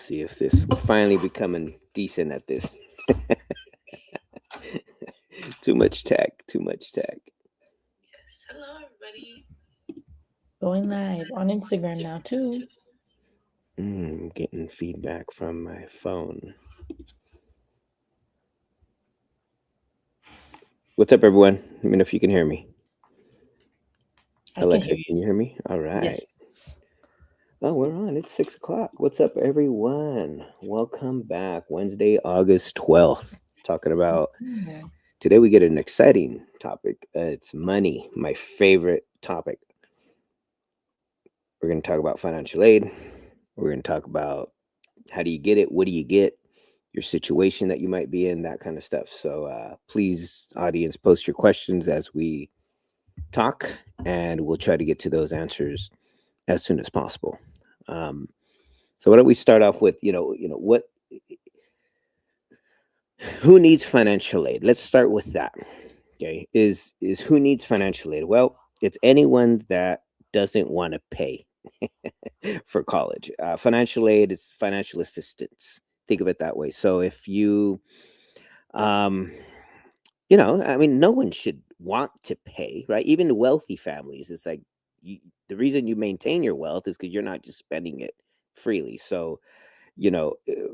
See if this we're finally becoming decent at this. Too much tech. Too much tech. Yes. Hello, everybody. Going live on Instagram now too. Getting feedback from my phone. What's up, everyone? Let me know if you can hear me. I can Alexa, hear you. can you hear me? All right. Yes. Oh, we're on. It's 6 o'clock. What's up, everyone? Welcome back. Wednesday, August 12th. Talking about Yeah. today, we get an exciting topic. It's money, my favorite topic. We're going to talk about financial aid. We're going to talk about how do you get it? What do you get? Your situation that you might be in, that kind of stuff. So please, audience, post your questions as we talk, and we'll try to get to those answers as soon as possible. Um, so why don't we start off with what who needs financial aid? Let's start with that. Okay, is who needs financial aid? Well, it's anyone that doesn't want to pay for college. Financial aid is financial assistance. Think of it that way. So if you, um, I mean, no one should want to pay, right? Even wealthy families, it's like you, the reason you maintain your wealth is because you're not just spending it freely. So,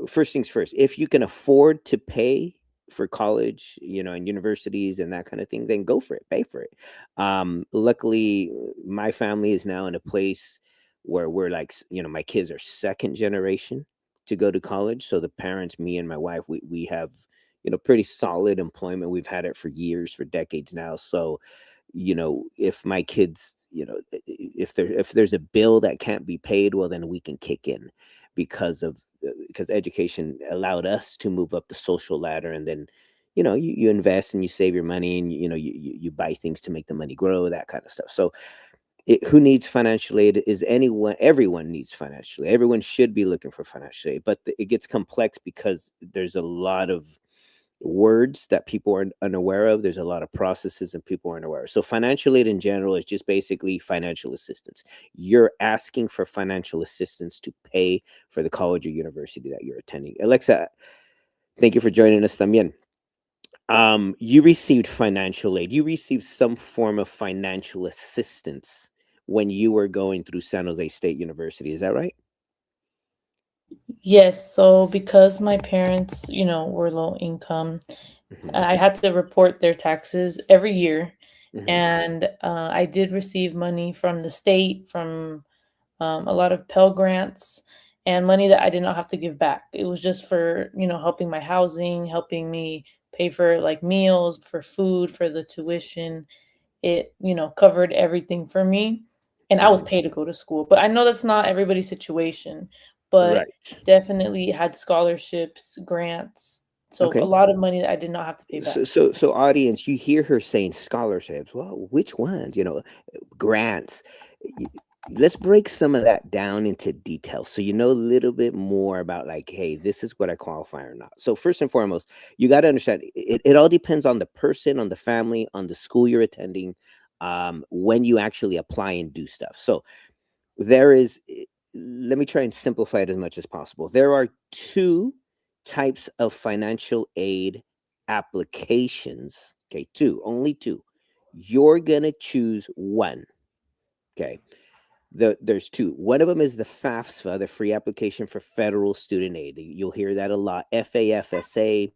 first things first, if you can afford to pay for college, and universities and that kind of thing, then go for it, pay for it. Luckily, my family is now in a place where we're like, my kids are second generation to go to college. So the parents, me and my wife, we have, pretty solid employment. We've had it for years, for decades now. So, if my kids, if there's a bill that can't be paid, well, then we can kick in because education allowed us to move up the social ladder, and then you invest and you save your money, and you buy things to make the money grow, that kind of stuff. So who needs financial aid is anyone. Everyone needs financial aid. Everyone should be looking for financial aid, but it gets complex because there's a lot of words that people are unaware of. There's a lot of processes and people aren't aware of. So financial aid in general is just basically financial assistance. You're asking for financial assistance to pay for the college or university that you're attending. Alexa, thank you for joining us también. You received financial aid. You received some form of financial assistance when you were going through San Jose State University. Is that right? Yes. So because my parents, were low income, Hmm. I had to report their taxes every year, Hmm. and I did receive money from the state, from a lot of Pell grants, and money that I did not have to give back. It was just for helping my housing, helping me pay for like meals, for food, for the tuition. It covered everything for me, and I was Hmm. paid to go to school. But I know that's not everybody's situation, but Right. definitely had scholarships, grants, so a Okay. lot of money that I did not have to pay back. So audience, you hear her saying scholarships. Well, which ones? Grants. Y- Let's break some of that down into detail so you know a little bit more about, like, hey, this is what I qualify or not. So first and foremost, you got to understand it all depends on the person, on the family, on the school you're attending, when you actually apply and do stuff. So there is, let me try and simplify it as much as possible. There are two types of financial aid applications. Okay, two, only two. You're going to choose one. Okay. There's two. One of them is the FAFSA, the free application for federal student aid. You'll hear that a lot. FAFSA,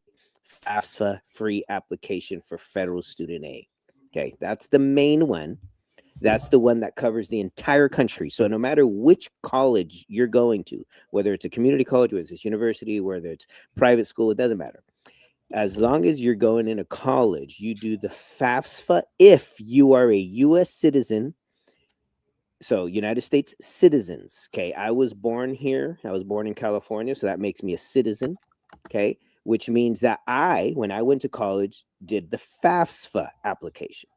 FAFSA, free application for federal student aid. Okay, that's the main one. That's the one that covers the entire country. So no matter which college you're going to, whether it's a community college, whether it's university, whether it's private school, it doesn't matter. As long as you're going into college, you do the FAFSA if you are a U.S. citizen. So United States citizens. Okay, I was born here. I was born in California, so that makes me a citizen. Okay, which means that when I went to college, did the FAFSA application.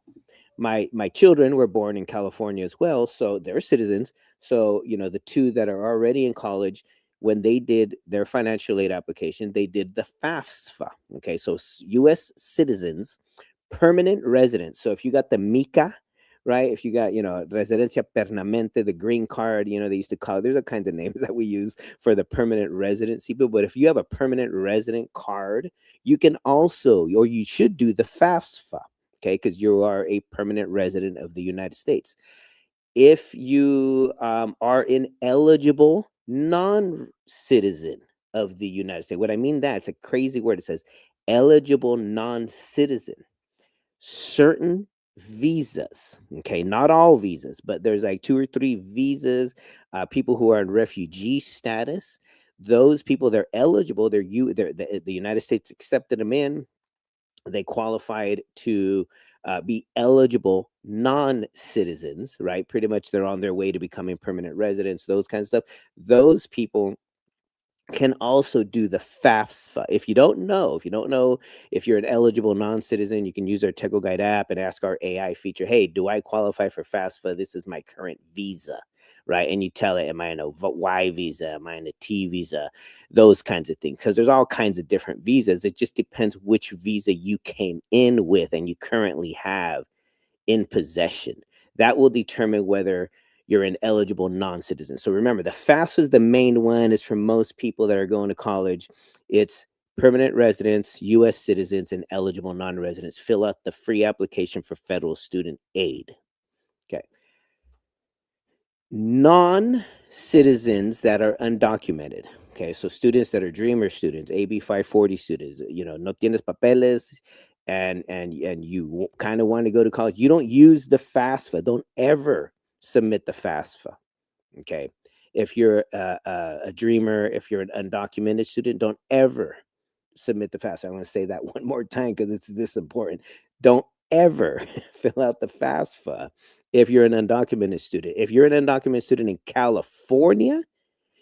My children were born in California as well, so they're citizens. So the two that are already in college, when they did their financial aid application, they did the FAFSA. Okay, so U.S. citizens, permanent residents. So if you got the MICA, right? If you got, residencia permanente, the green card, they used to call it, there's all kinds of names that we use for the permanent residency bill. But if you have a permanent resident card, you can also, or you should do the FAFSA, okay? Because you are a permanent resident of the United States. If you are an eligible non-citizen of the United States, what I mean that, it's a crazy word. It says eligible non-citizen. Certain visas, okay, not all visas, but there's like 2 or 3 visas, people who are in refugee status, those people, they're eligible, the United States accepted them in, they qualified to be eligible non-citizens, right? Pretty much they're on their way to becoming permanent residents, those kinds of stuff. Those people can also do the FAFSA. If you don't know, if you're an eligible non-citizen, you can use our Tego Guide app and ask our AI feature, hey, do I qualify for FAFSA? This is my current visa, right? And you tell it, am I in a Y visa? Am I in a T visa? Those kinds of things. Because there's all kinds of different visas. It just depends which visa you came in with and you currently have in possession. That will determine whether you're an eligible non-citizen. So remember, the FAFSA is the main one. Is for most people that are going to college. It's permanent residents, U.S. citizens, and eligible non-residents. Fill out the free application for federal student aid. Okay. Non-citizens that are undocumented. Okay, so students that are Dreamer students, AB 540 students, no tienes papeles, and you kind of want to go to college. You don't use the FAFSA. Don't ever submit the FAFSA. Okay, if you're a Dreamer, if you're an undocumented student, don't ever submit the FAFSA. I want to say that one more time because it's this important. Don't ever fill out the FAFSA if you're an undocumented student. If you're an undocumented student in California,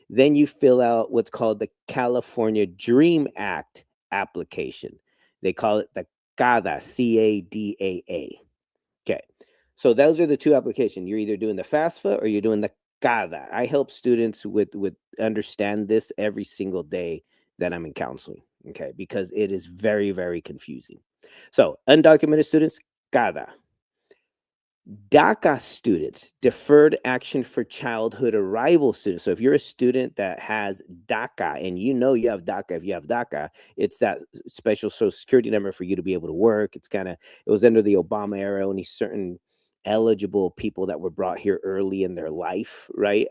then you fill out what's called the California Dream Act application. They call it the CADA, CADAA. Okay, so those are the 2 applications. You're either doing the FAFSA or you're doing the CADA. I help students with understand this every single day that I'm in counseling, okay, because it is very, very confusing. So undocumented students, CADA. DACA students, Deferred Action for Childhood Arrival students. So if you're a student that has DACA, and you have DACA, if you have DACA, it's that special Social Security number for you to be able to work. It was under the Obama era, only certain eligible people that were brought here early in their life, right?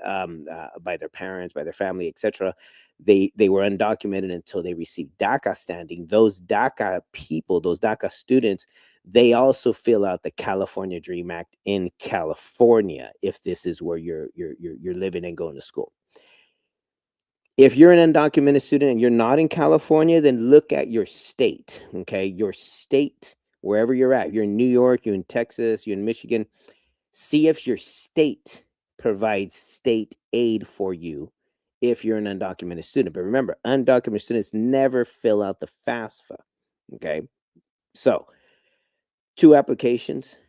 By their parents, by their family, etc. They were undocumented until they received DACA standing. Those DACA people, those DACA students, they also fill out the California Dream Act in California if this is where you're living and going to school. If you're an undocumented student and you're not in California, then look at your state, okay? Your state, wherever you're at. You're in New York, you're in Texas, you're in Michigan. See if your state provides state aid for you if you're an undocumented student. But remember, undocumented students never fill out the FAFSA, okay? So 2 applications.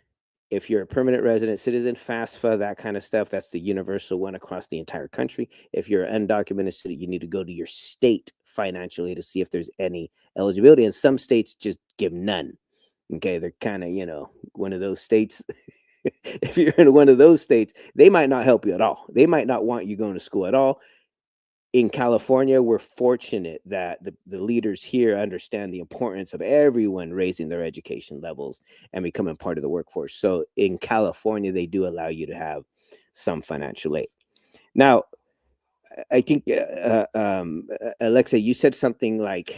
If you're a permanent resident citizen, FAFSA, that kind of stuff, that's the universal one across the entire country. If you're an undocumented student, you need to go to your state financial aid to see if there's any eligibility. And some states just give none. Okay, they're kind of, one of those states. If you're in one of those states, they might not help you at all. They might not want you going to school at all. In California, we're fortunate that the leaders here understand the importance of everyone raising their education levels and becoming part of the workforce. So in California, they do allow you to have some financial aid. Now, I think, Alexa, you said something like,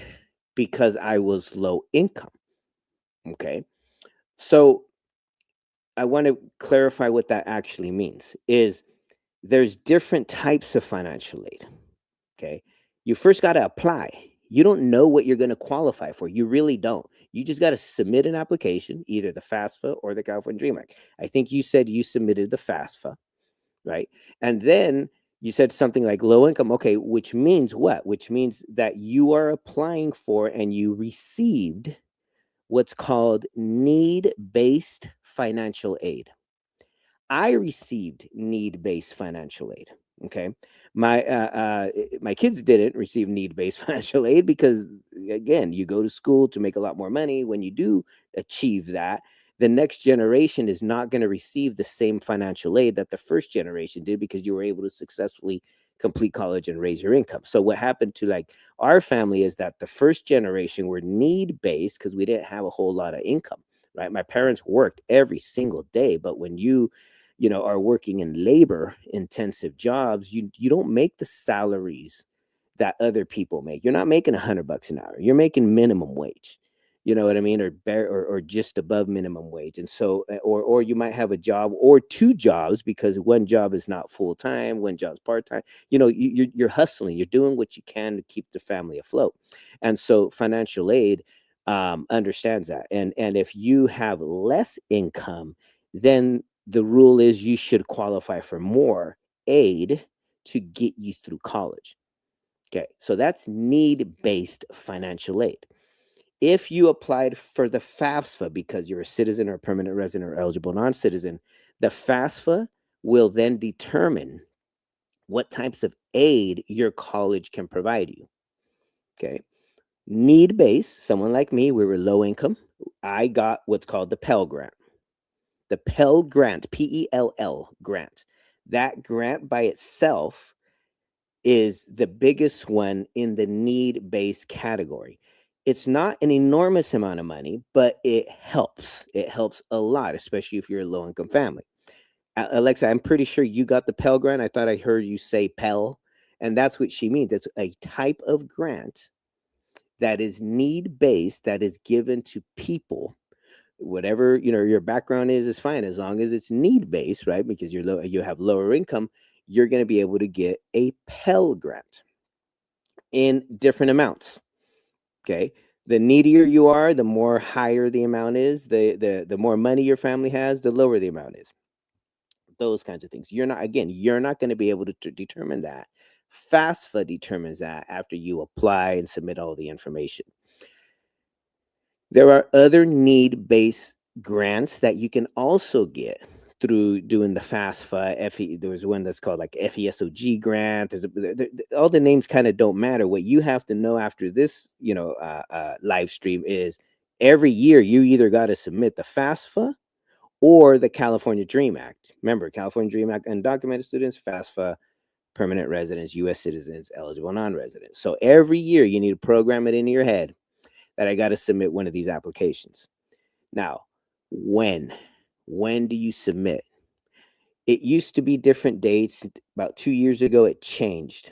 because I was low income. Okay. So I want to clarify what that actually means. Is there's different types of financial aid. Okay. You first got to apply. You don't know what you're going to qualify for. You really don't. You just got to submit an application, either the FAFSA or the California Dream Act. I think you said you submitted the FAFSA, right? And then you said something like low income. Okay. Which means what? Which means that you are applying for and you received what's called need-based financial aid. I received need-based financial aid. Okay. My kids didn't receive need-based financial aid because, again, you go to school to make a lot more money. When you do achieve that, the next generation is not going to receive the same financial aid that the first generation did because you were able to successfully complete college and raise your income. So what happened to like our family is that the first generation were need based because we didn't have a whole lot of income, right? My parents worked every single day, but when you know, are working in labor intensive jobs, you don't make the salaries that other people make. You're not making $100 an hour. You're making minimum wage. You know what I mean, or just above minimum wage. And so, or you might have a job or two jobs because one job is not full time, one job's part time. You know, you're hustling. You're doing what you can to keep the family afloat. And so, financial aid understands that. And if you have less income, then the rule is you should qualify for more aid to get you through college. Okay, so that's need-based financial aid. If you applied for the FAFSA because you're a citizen or a permanent resident or eligible non-citizen, the FAFSA will then determine what types of aid your college can provide you. Okay, need-based, someone like me, we were low income. I got what's called the Pell Grant. The Pell Grant, Pell grant. That grant by itself is the biggest one in the need-based category. It's not an enormous amount of money, but it helps. It helps a lot, especially if you're a low-income family. Alexa, I'm pretty sure you got the Pell Grant. I thought I heard you say Pell, and that's what she means. It's a type of grant that is need-based, that is given to people. Whatever you know your background is fine as long as it's need-based, right? Because you're low, you have lower income, you're going to be able to get a Pell Grant in different amounts. Okay, the needier you are, the more higher the amount is. The more money your family has, the lower the amount is. Those kinds of things. You're not going to be able to determine that. FAFSA determines that after you apply and submit all the information. There are other need-based grants that you can also get through doing the FAFSA. There's one that's called like FESOG grant. All the names kind of don't matter. What you have to know after this, live stream is every year you either got to submit the FAFSA or the California Dream Act. Remember, California Dream Act, undocumented students, FAFSA, permanent residents, U.S. citizens, eligible non-residents. So every year you need to program it into your head that I got to submit one of these applications. Now, when do you submit? It used to be different dates. About 2 years ago, it changed.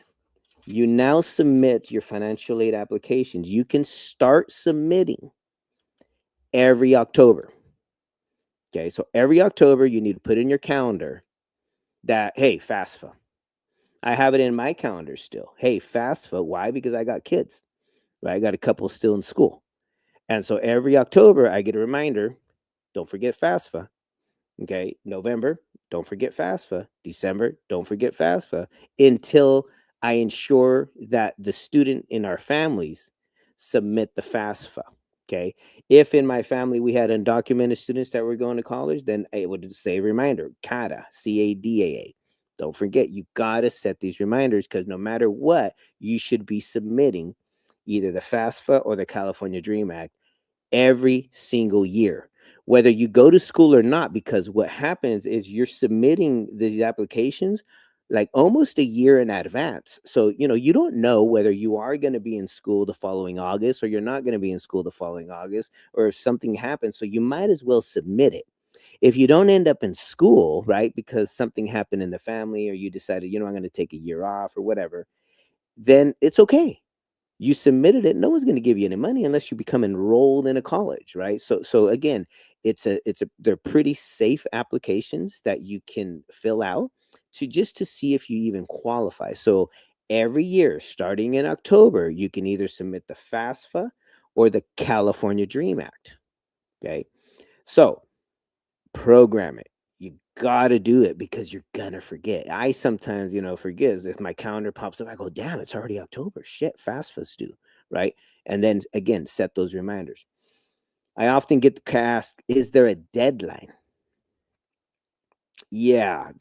You now submit your financial aid applications. You can start submitting every October. Okay, so every October, you need to put in your calendar that, hey, FAFSA. I have it in my calendar still. Hey, FAFSA. Why? Because I got kids, right? I got a couple still in school. And so every October, I get a reminder, don't forget FAFSA. Okay, November, don't forget FAFSA. December, don't forget FAFSA, until I ensure that the student in our families submit the FAFSA. Okay, if in my family we had undocumented students that were going to college, then it would say reminder, CADA, CADAA. Don't forget, you got to set these reminders because no matter what, you should be submitting either the FAFSA or the California Dream Act every single year, whether you go to school or not, because what happens is you're submitting these applications like almost a year in advance. So, you don't know whether you are going to be in school the following August or you're not going to be in school the following August, or if something happens. So you might as well submit it. If you don't end up in school, right, because something happened in the family or you decided, I'm going to take a year off or whatever, then it's okay. You submitted it. No one's going to give you any money unless you become enrolled in a college, right? So again, they're pretty safe applications that you can fill out to see if you even qualify. So every year, starting in October, you can either submit the FAFSA or the California Dream Act. Okay, so program it. You got to do it because you're going to forget. I sometimes, forget. If my calendar pops up, I go, damn, it's already October. Shit, FAFSA's due, right? And then again, set those reminders. I often get asked, is there a deadline? Yeah,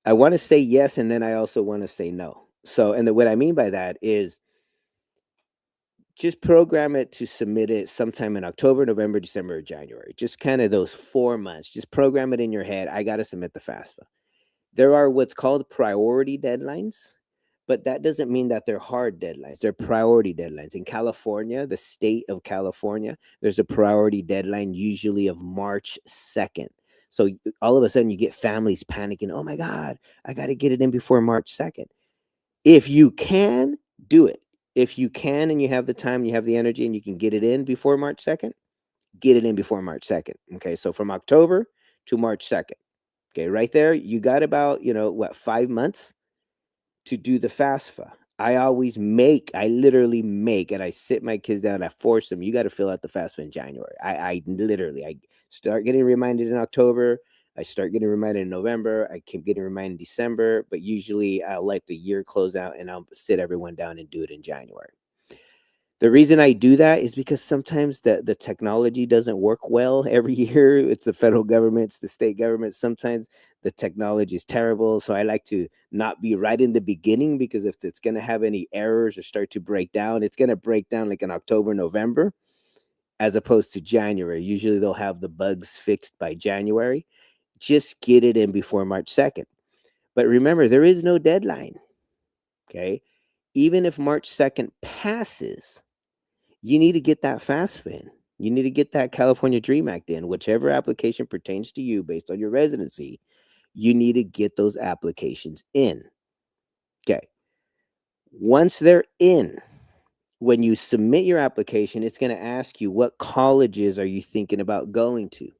I want to say yes, and then I also want to say no. So, and what I mean by that is just program it to submit it sometime in October, November, December, or January. Just kind of those 4 months. Just program it in your head. I got to submit the FAFSA. There are what's called priority deadlines, but that doesn't mean that they're hard deadlines. They're priority deadlines. In California, the state of California, there's a priority deadline usually of March 2nd. So all of a sudden you get families panicking. Oh my God, I got to get it in before March 2nd. If you can, do it. If you can and you have the time, you have the energy, and you can get it in before March 2nd, get it in before March 2nd. Okay, so from October to March 2nd. Okay, right there, you got about, 5 months to do the FAFSA. I literally make, and I sit my kids down, I force them, you got to fill out the FAFSA in January. I start getting reminded in October. I start getting reminded in November. I keep getting reminded in December, but usually I'll let the year close out and I'll sit everyone down and do it in January. The reason I do that is because sometimes the technology doesn't work well every year. It's the federal government, it's the state government. Sometimes the technology is terrible. So I like to not be right in the beginning, because if it's going to have any errors or start to break down, it's going to break down like in October, November, as opposed to January. Usually they'll have the bugs fixed by January. Just get it in before March 2nd. But remember, there is no deadline. Okay. Even if March 2nd passes, you need to get that FAFSA in. You need to get that California Dream Act in, whichever application pertains to you based on your residency. You need to get those applications in. Okay. Once they're in, when you submit your application, it's going to ask you, what colleges are you thinking about going to?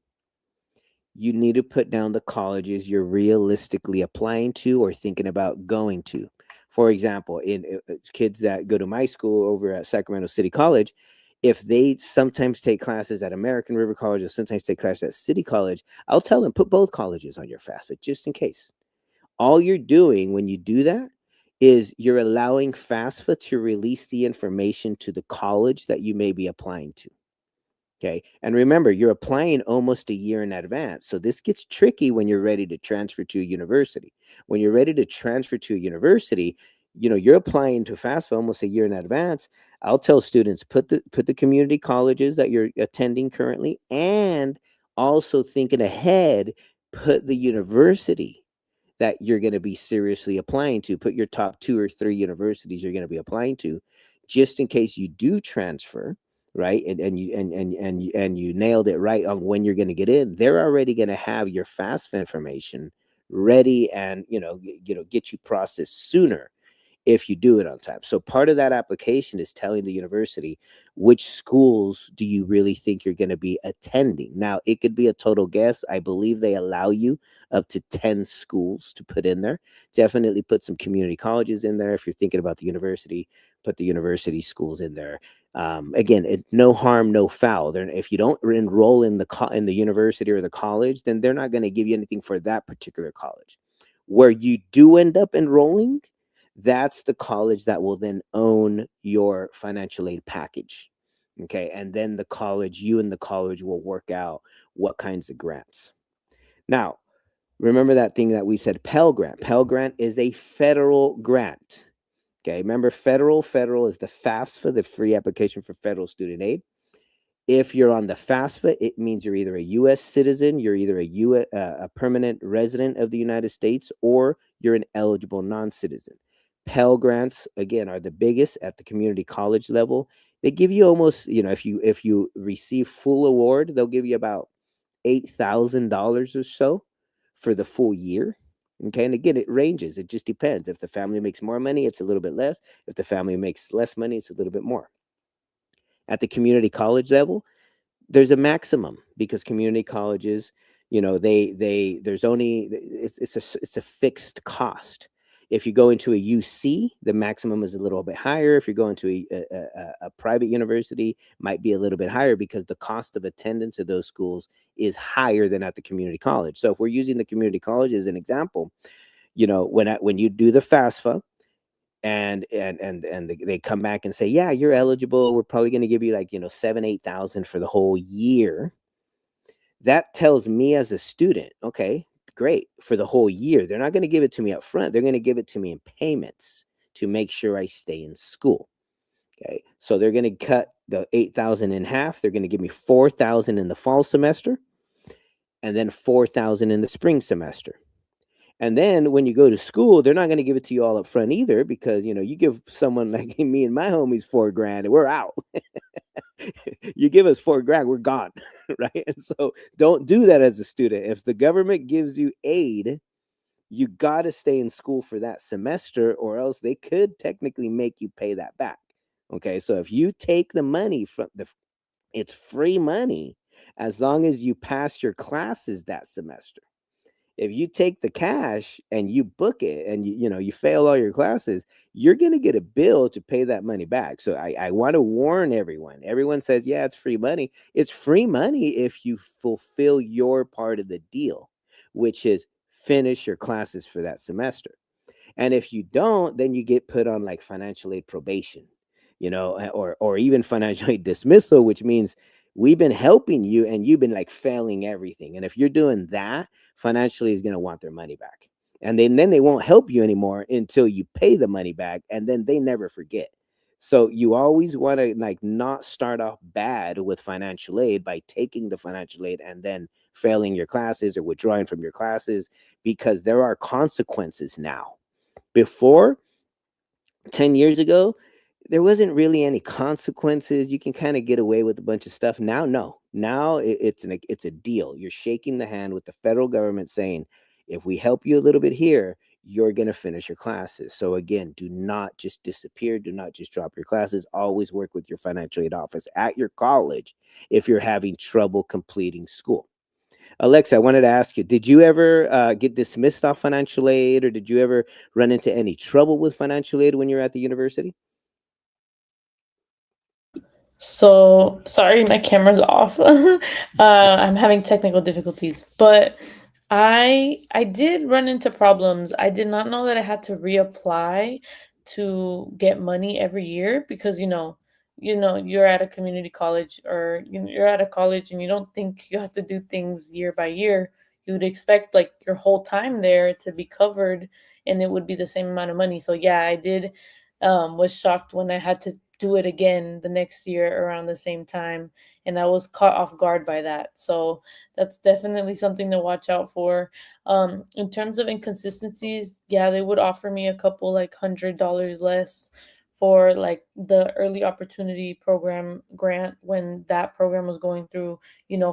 You need to put down the colleges you're realistically applying to or thinking about going to. For example, in kids that go to my school over at Sacramento City College, if they sometimes take classes at American River College or sometimes take classes at City College, I'll tell them, put both colleges on your FAFSA just in case. All you're doing when you do that is you're allowing FAFSA to release the information to the college that you may be applying to. Okay. And remember, you're applying almost a year in advance. So this gets tricky when you're ready to transfer to a university. When you're ready to transfer to a university, you're applying to FAFSA almost a year in advance. I'll tell students, put the community colleges that you're attending currently, and also thinking ahead, put the university that you're going to be seriously applying to. Put your top 2 or 3 universities you're going to be applying to, just in case you do transfer, right? And you nailed it right on when you're going to get in. They're already going to have your FAFSA information ready, and get you processed sooner if you do it on time. So part of that application is telling the university, which schools do you really think you're going to be attending? Now, it could be a total guess. I believe they allow you up to 10 schools to put in there. Definitely put some community colleges in there. If you're thinking about the university, put the university schools in there. Again, no harm, no foul. If you don't enroll in the university or the college, then they're not going to give you anything for that particular college. Where you do end up enrolling, that's the college that will then own your financial aid package. Okay. And then you and the college will work out what kinds of grants. Now, remember that thing that we said, Pell Grant. Pell Grant is a federal grant. Okay. Remember, federal is the FAFSA, the free application for federal student aid. If you're on the FAFSA, it means you're either a U.S. citizen, you're either a permanent resident of the United States, or you're an eligible non-citizen. Pell Grants, again, are the biggest at the community college level. They give you almost, if you receive full award, they'll give you about $8,000 or so for the full year. Okay. And again, it ranges. It just depends. If the family makes more money, it's a little bit less. If the family makes less money, it's a little bit more. At the community college level, there's a maximum, because community colleges, there's only, it's a fixed cost. If you go into a UC, the maximum is a little bit higher. If you're going to a private university, might be a little bit higher, because the cost of attendance at those schools is higher than at the community college. So if we're using the community college as an example, when you do the FAFSA, and they come back and say, yeah, you're eligible, we're probably going to give you like, 7,000-8,000 for the whole year. That tells me as a student, okay, great, for the whole year. They're not going to give it to me up front. They're going to give it to me in payments to make sure I stay in school. Okay, so they're going to cut the 8,000 in half. They're going to give me 4,000 in the fall semester, and then 4,000 in the spring semester. And then when you go to school, they're not going to give it to you all up front either, because you give someone like me and my homies 4 grand and we're out. You give us 4 grand, we're gone, right? And so don't do that as a student. If the government gives you aid, you got to stay in school for that semester, or else they could technically make you pay that back. Okay, so if you take the money from it's free money as long as you pass your classes that semester. If you take the cash and you book it and you fail all your classes, you're going to get a bill to pay that money back. So I want to warn everyone. Everyone says, yeah, it's free money. It's free money if you fulfill your part of the deal, which is finish your classes for that semester. And if you don't, then you get put on like financial aid probation, or even financial aid dismissal, which means we've been helping you and you've been like failing everything. And if you're doing that, financially is going to want their money back. And then they won't help you anymore until you pay the money back, and then they never forget. So you always want to like not start off bad with financial aid by taking the financial aid and then failing your classes or withdrawing from your classes, because there are consequences now. Before, 10 years ago, there wasn't really any consequences. You can kind of get away with a bunch of stuff. Now, no. Now it's a deal. You're shaking the hand with the federal government saying, if we help you a little bit here, you're going to finish your classes. So again, do not just disappear. Do not just drop your classes. Always work with your financial aid office at your college if you're having trouble completing school. Alexa, I wanted to ask you, did you ever get dismissed off financial aid, or did you ever run into any trouble with financial aid when you're at the university? So sorry, my camera's off. I'm having technical difficulties, but I did run into problems. I did not know that I had to reapply to get money every year, because you're at a community college, or you're at a college and you don't think you have to do things year by year. You would expect like your whole time there to be covered, and it would be the same amount of money. So yeah, I did was shocked when I had to do it again the next year around the same time, and I was caught off guard by that. So that's definitely something to watch out for. In terms of inconsistencies, yeah, they would offer me a couple like $100 less for like the early opportunity program grant when that program was going through,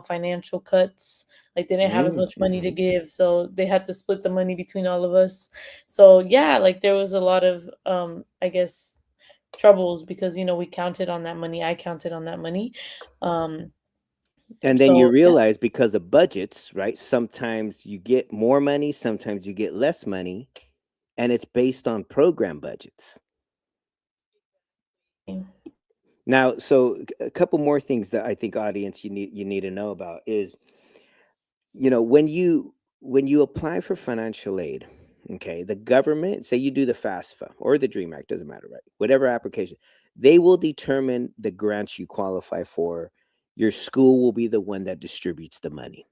financial cuts. Like they didn't have as much money to Mm-hmm. give, so they had to split the money between all of us. So yeah, like there was a lot of I guess troubles, because we counted on that money. I counted on that money. Um And then you so yeah. realize, because of budgets, right? Sometimes you get more money, sometimes you get less money, and it's based on program budgets. Now, so a couple more things that I think, audience, you need to know about is, when you apply for financial aid, okay, the government, say you do the FAFSA or the Dream Act, doesn't matter, right? Whatever application, they will determine the grants you qualify for. Your school will be the one that distributes the money.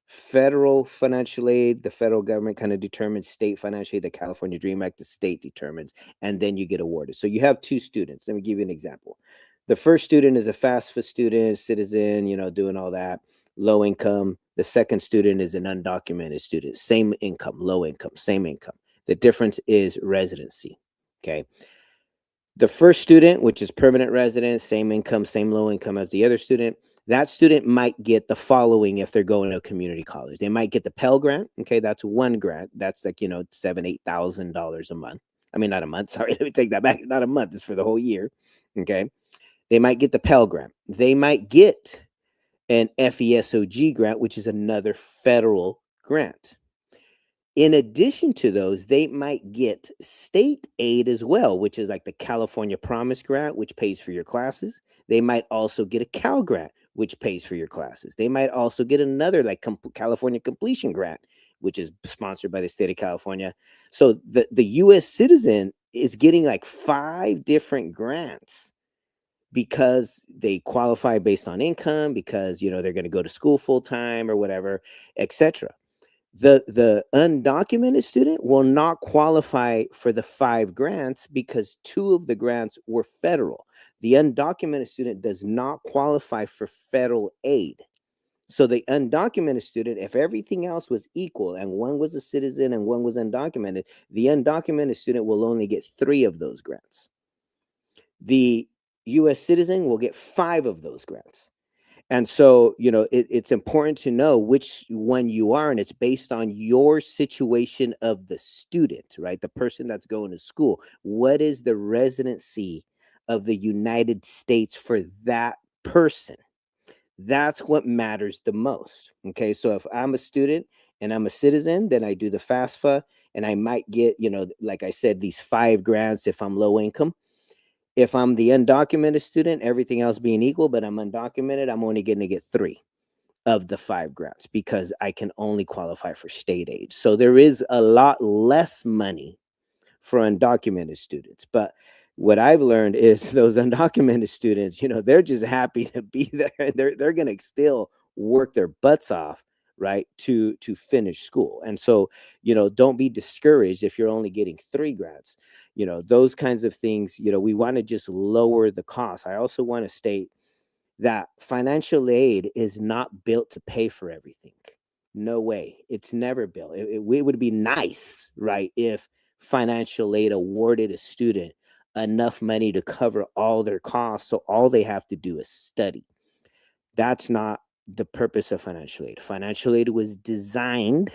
Federal financial aid, the federal government kind of determines. State financial aid, the California Dream Act, the state determines, and then you get awarded. So you have two students. Let me give you an example. The first student is a FAFSA student, citizen, doing all that, low income. The second student is an undocumented student, same income, low income, same income. The difference is residency. Okay. The first student, which is permanent resident, same income, same low income as the other student, that student might get the following if they're going to a community college. They might get the Pell Grant. Okay, that's one grant. That's like, $7,000-8,000 a month. I mean, not a month. Sorry, let me take that back. Not a month. It's for the whole year. Okay, they might get the Pell Grant. They might get an FESOG grant, which is another federal grant. In addition to those, they might get state aid as well, which is like the California Promise Grant, which pays for your classes. They might also get a Cal Grant, which pays for your classes. They might also get another like California Completion Grant, which is sponsored by the state of California. So the U.S. citizen is getting like 5 different grants because they qualify based on income, because they're going to go to school full time or whatever, etc. The undocumented student will not qualify for the 5 grants because 2 of the grants were federal. The undocumented student does not qualify for federal aid. So the undocumented student, if everything else was equal and one was a citizen and one was undocumented, the undocumented student will only get 3 of those grants. The US citizen will get 5 of those grants. And so, it's important to know which one you are, and it's based on your situation of the student, right? The person that's going to school. What is the residency of the United States for that person? That's what matters the most. Okay. So if I'm a student and I'm a citizen, then I do the FAFSA and I might get, like I said, these 5 grants if I'm low income. If I'm the undocumented student, everything else being equal, but I'm undocumented, I'm only going to get 3 of the 5 grants because I can only qualify for state aid. So there is a lot less money for undocumented students. But what I've learned is those undocumented students, they're just happy to be there. They're going to still work their butts off, right, to finish school. And so, don't be discouraged if you're only getting 3 grants. Those kinds of things, we want to just lower the cost. I also want to state that financial aid is not built to pay for everything. No way. It's never built. It would be nice, right, if financial aid awarded a student enough money to cover all their costs. So all they have to do is study. That's not the purpose of financial aid. Financial aid was designed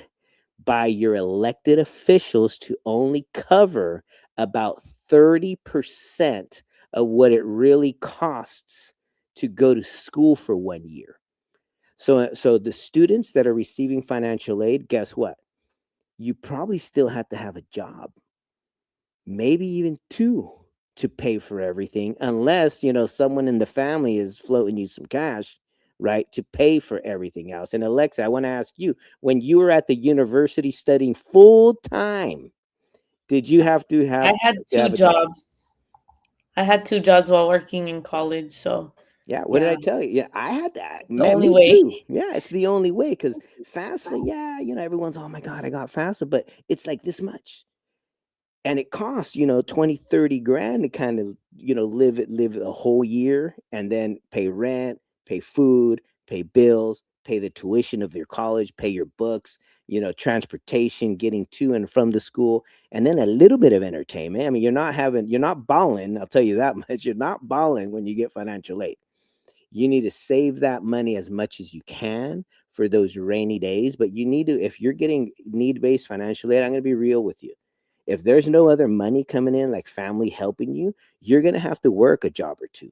by your elected officials to only cover about 30% of what it really costs to go to school for 1 year. So the students that are receiving financial aid, guess what? You probably still have to have a job, maybe even 2 to pay for everything, unless, someone in the family is floating you some cash, right, to pay for everything else. And Alexa, I want to ask you, when you were at the university studying full time, did you have to I have had to 2 have a job? jobs. I had 2 jobs while working in college, so Yeah, what did I yeah, tell you? Yeah, I had that. it's the Man, only me way. too. Yeah, it's the only way because FAFSA, yeah, everyone's, oh my God, I got FAFSA, but it's like this much. And it costs, 20, 30 grand to kind of, live a whole year and then pay rent, pay food, pay bills, pay the tuition of your college, pay your books, transportation, getting to and from the school, and then a little bit of entertainment. I mean, you're not balling. I'll tell you that much. You're not balling when you get financial aid. You need to save that money as much as you can for those rainy days. But you need to, if you're getting need based financial aid, I'm going to be real with you. If there's no other money coming in, like family helping you, you're going to have to work a job or 2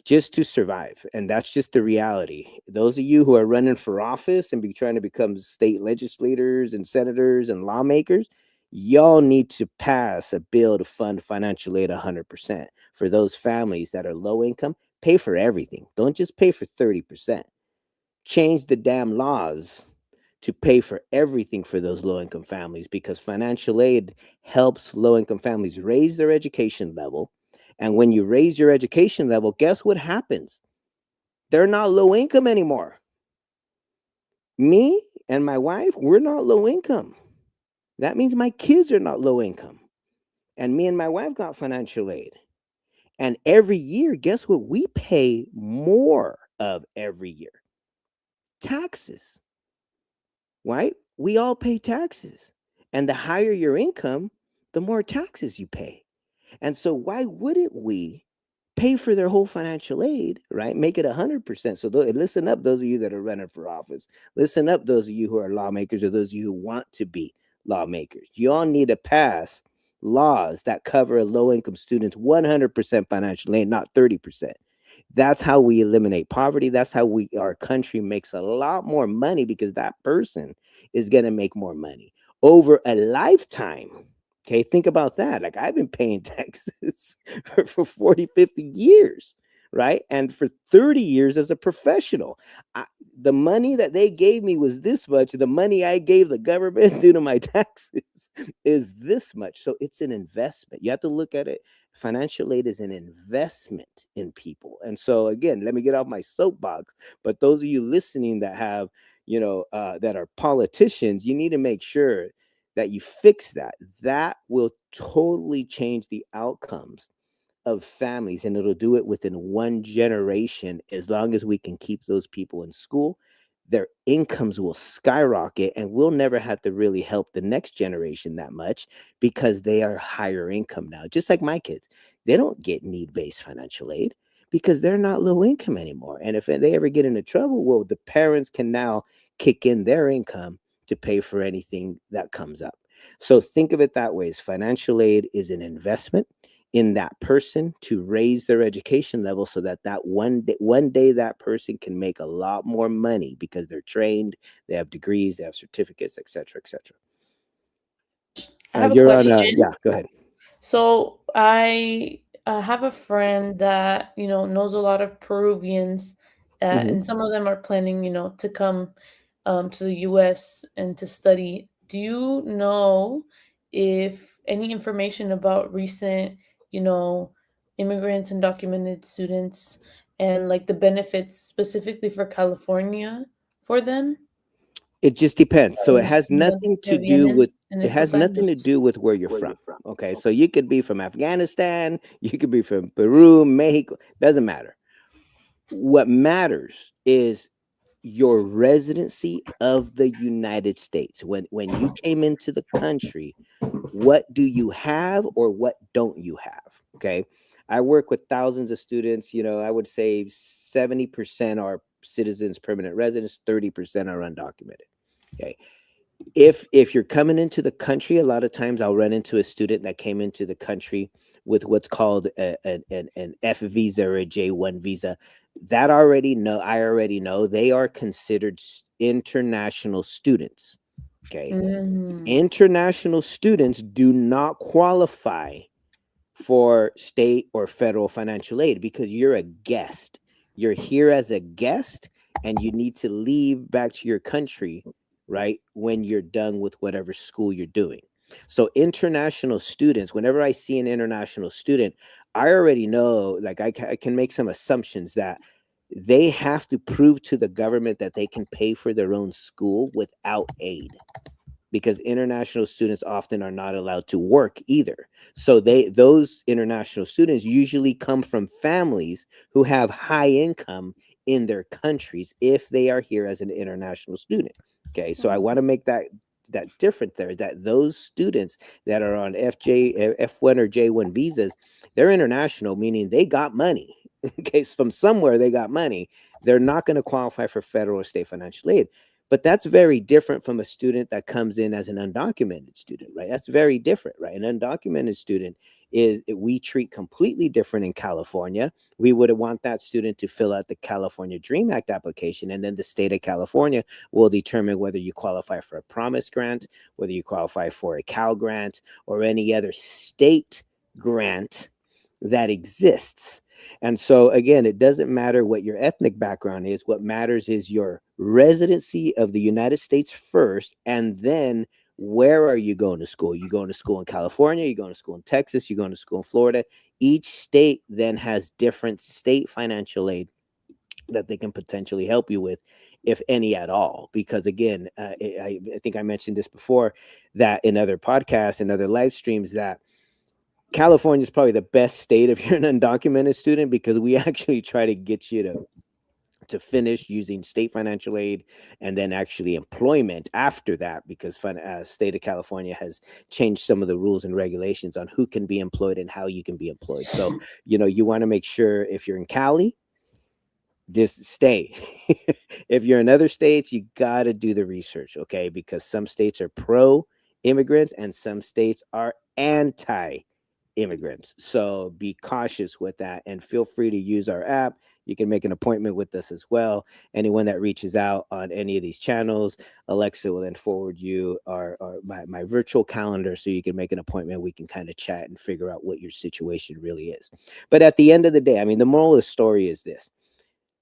just to survive. And that's just the reality. Those of you who are running for office and trying to become state legislators and senators and lawmakers, y'all need to pass a bill to fund financial aid 100% for those families that are low income. Pay for everything. Don't just pay for 30%. Change the damn laws to pay for everything for those low income families because financial aid helps low income families raise their education level. And when you raise your education level, guess what happens? They're not low income anymore. Me and my wife, we're not low income. That means my kids are not low income. And me and my wife got financial aid. And every year, guess what we pay more of every year? Taxes, right? We all pay taxes. And the higher your income, the more taxes you pay. And so why wouldn't we pay for their whole financial aid, right? Make it 100%. So listen up, those of you that are running for office. Listen up, those of you who are lawmakers or those of you who want to be lawmakers. You all need to pass laws that cover low-income students 100% financial aid, not 30%. That's how we eliminate poverty. That's how our country makes a lot more money because that person is going to make more money over a lifetime. Okay, think about that. Like I've been paying taxes for 40, 50 years, right? And for 30 years as a professional. The money that they gave me was this much. The money I gave the government due to my taxes is this much. So it's an investment. You have to look at it. Financial aid is an investment in people. And so again, let me get off my soapbox. But those of you listening that have that are politicians, you need to make sure that you fix that. That will totally change the outcomes of families, and it'll do it within one generation. As long as we can keep those people in school, their incomes will skyrocket, and we'll never have to really help the next generation that much because they are higher income now. Just like my kids, they don't get need-based financial aid because they're not low income anymore. And if they ever get into trouble, well, the parents can now kick in their income to pay for anything that comes up. So think of it that way: as financial aid is an investment in that person to raise their education level, so that one day that person can make a lot more money because they're trained, they have degrees, they have certificates, etc., etc. I have a You're on a question. Yeah, go ahead. So I have a friend that knows a lot of Peruvians, Hmm. and some of them are planning, to come to the U.S. and to study. Do you know if any information about recent, you know, immigrants and documented students and like the benefits specifically for California for them? It just depends. Para So it los has nothing estudiantes to que do with vienen en it estos has nothing to años. do with where you're from. Okay, so you could be from Afghanistan, you could be from Peru, Mexico, doesn't matter. What matters is your residency of the United States. When you came into the country, what do you have or what don't you have? Okay. I work with thousands of students. I would say 70% are citizens, permanent residents, 30% are undocumented. Okay. If you're coming into the country, a lot of times I'll run into a student that came into the country with what's called an F visa or a J1 visa. I already know they are considered international students. Okay. Mm. International students do not qualify for state or federal financial aid because you're a guest. You're here as a guest, and you need to leave back to your country, right, when you're done with whatever school you're doing. So, international students, whenever I see an international student, I already know, like, I can make some assumptions that they have to prove to the government that they can pay for their own school without aid, because international students often are not allowed to work either. So those international students usually come from families who have high income in their countries if they are here as an international student. Okay, so I want to make that different there, that those students that are on F1 or J1 visas, they're international, meaning they got money. Okay, so from somewhere they got money. They're not going to qualify for federal or state financial aid. But that's very different from a student that comes in as an undocumented student, right? That's very different, right? An undocumented student we treat completely different in California. We would want that student to fill out the California Dream Act application, and then the state of California will determine whether you qualify for a Promise Grant, whether you qualify for a Cal Grant, or any other state grant that exists. And so, again, it doesn't matter what your ethnic background is. What matters is your residency of the United States first, and then where are you going to school? You going to school in California? You going to school in Texas? You going to school in Florida? Each state then has different state financial aid that they can potentially help you with, if any at all. Because again, I think I mentioned this before, that in other podcasts and other live streams, that California is probably the best state if you're an undocumented student, because we actually try to get you to finish using state financial aid and then actually employment after that, because state of California has changed some of the rules and regulations on who can be employed and how you can be employed. So you want to make sure, if you're in Cali, just stay. If you're in other states, you got to do the research, okay? Because some states are pro immigrants and some states are anti immigrants. So be cautious with that, and feel free to use our app. You can make an appointment with us as well. Anyone that reaches out on any of these channels, Alexa will then forward you my virtual calendar, so you can make an appointment. We can kind of chat and figure out what your situation really is. But at the end of the day, I mean, the moral of the story is this: